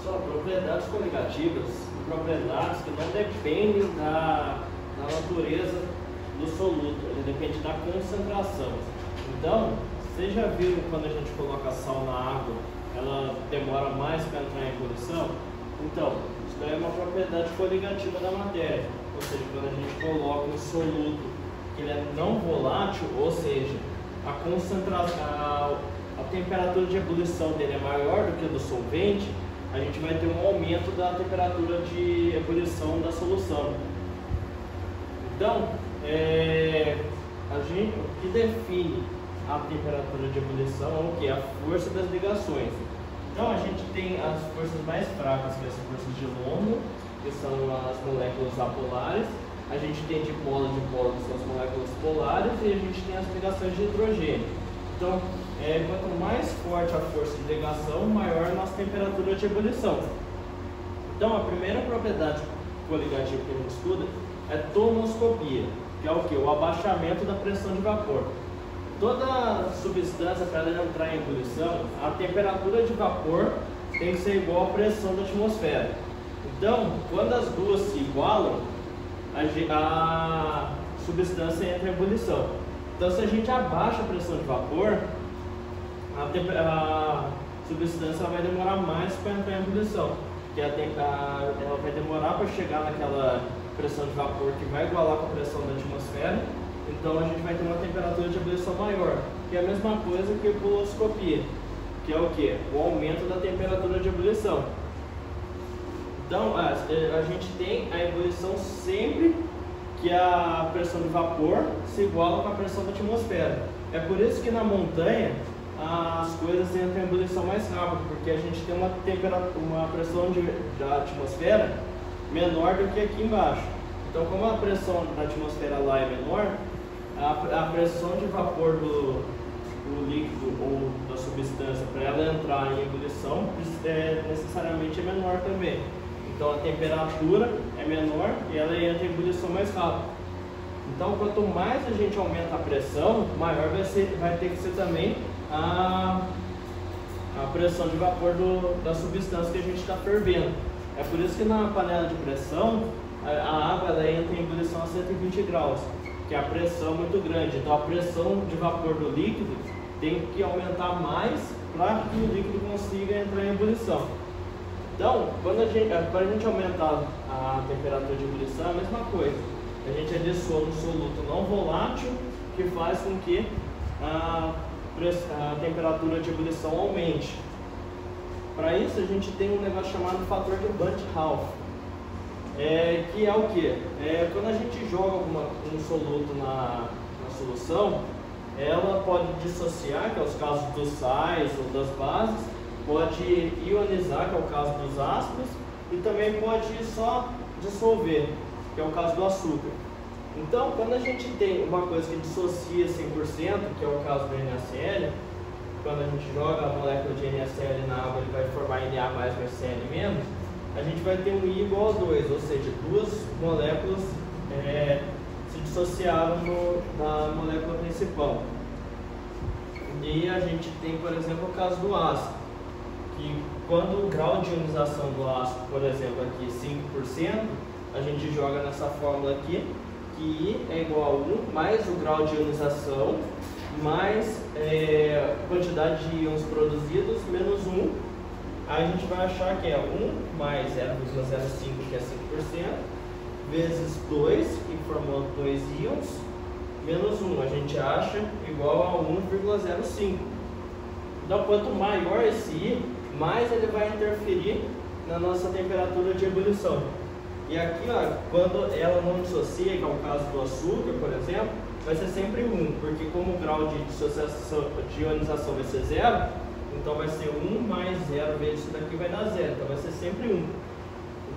São propriedades coligativas, propriedades que não dependem da natureza do soluto, ele depende da concentração. Então, vocês já viram quando a gente coloca sal na água, ela demora mais para entrar em ebulição? Então, isso daí é uma propriedade coligativa da matéria, ou seja, quando a gente coloca um soluto que ele é não volátil, ou seja, a concentração, a temperatura de ebulição dele é maior do que a do solvente, a gente vai ter um aumento da temperatura de ebulição da solução. Então, o que define a temperatura de ebulição é o que? A força das ligações. Então, a gente tem as forças mais fracas, que são as forças de Lombo, que são as moléculas apolares. A gente tem dipolo, que são as moléculas polares, e a gente tem as ligações de hidrogênio. Então, quanto mais forte a força de ligação, maior a nossa temperatura de ebulição. Então, a primeira propriedade coligativa que a gente estuda é tonoscopia, que é o que? O abaixamento da pressão de vapor. Toda substância, para ela entrar em ebulição, a temperatura de vapor tem que ser igual à pressão da atmosfera. Então, quando as duas se igualam, a substância entra em ebulição. Então, se a gente abaixa a pressão de vapor, a substância vai demorar mais para entrar em ebulição, porque ela vai demorar para chegar naquela pressão de vapor que vai igualar com a pressão da atmosfera. Então a gente vai ter uma temperatura de ebulição maior, que é a mesma coisa que a puloscopia, que é o que? O aumento da temperatura de ebulição. Então a gente tem a ebulição sempre que a pressão de vapor se iguala com a pressão da atmosfera. É por isso que na montanha as coisas entram em ebulição mais rápido, porque a gente tem uma pressão da atmosfera menor do que aqui embaixo. Então, como a pressão da atmosfera lá é menor, a pressão de vapor do líquido ou da substância para ela entrar em ebulição necessariamente é menor também. Então a temperatura é menor e ela entra em ebulição mais rápido. Então, quanto mais a gente aumenta a pressão, maior vai ter que ser também a pressão de vapor da substância que a gente está fervendo. É por isso que na panela de pressão, a água ela entra em ebulição a 120 graus, que a pressão é muito grande. Então a pressão de vapor do líquido tem que aumentar mais para que o líquido consiga entrar em ebulição. Então, para a gente aumentar a temperatura de ebulição, é a mesma coisa. A gente adiciona um soluto não volátil que faz com que a temperatura de ebulição aumente. Para isso, a gente tem um negócio chamado fator de Bandt-Hall, que é o que? Quando a gente joga um soluto na solução, ela pode dissociar, que é os casos dos sais ou das bases, pode ionizar, que é o caso dos ácidos, e também pode só dissolver, que é o caso do açúcar. Então, quando a gente tem uma coisa que dissocia 100%, que é o caso do NaCl, quando a gente joga a molécula de NaCl na água, ele vai formar Na mais NaCl menos, a gente vai ter um I igual a 2, ou seja, duas moléculas se dissociaram da molécula principal. E a gente tem, por exemplo, o caso do ácido, que quando o grau de ionização do ácido, por exemplo, aqui 5%, a gente joga nessa fórmula aqui, que I é igual a 1 mais o grau de ionização mais quantidade de íons produzidos menos 1. Aí a gente vai achar que é 1 mais 0,05, que é 5%, vezes 2, que formou 2 íons, menos 1. A gente acha igual a 1,05. Então, quanto maior esse I, mais ele vai interferir na nossa temperatura de ebulição. E aqui, ó, quando ela não dissocia, que é o caso do açúcar, por exemplo, vai ser sempre 1, porque como o grau de dissociação, de ionização vai ser 0, então vai ser 1 mais 0 vezes isso daqui vai dar 0, então vai ser sempre 1.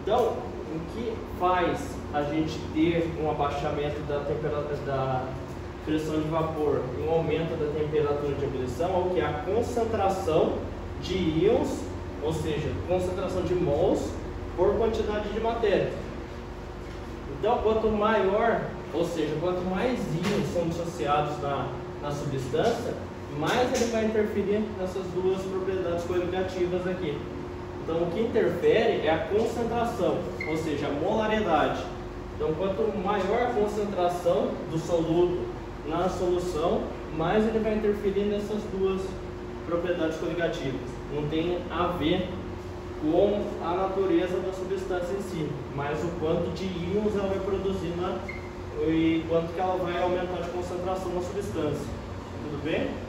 Então, o que faz a gente ter um abaixamento da temperatura da pressão de vapor e um aumento da temperatura de ebulição é o que? A concentração de íons, ou seja, concentração de mols por quantidade de matéria. Então, quanto maior, ou seja, quanto mais íons são dissociados na substância, mais ele vai interferir nessas duas propriedades coligativas aqui. Então, o que interfere é a concentração, ou seja, a molaridade. Então, quanto maior a concentração do soluto na solução, mais ele vai interferir nessas duas propriedades coligativas. Não tem a ver com a natureza da substância em si, mas o quanto de íons ela vai produzir e quanto que ela vai aumentar de concentração na substância. Tudo bem?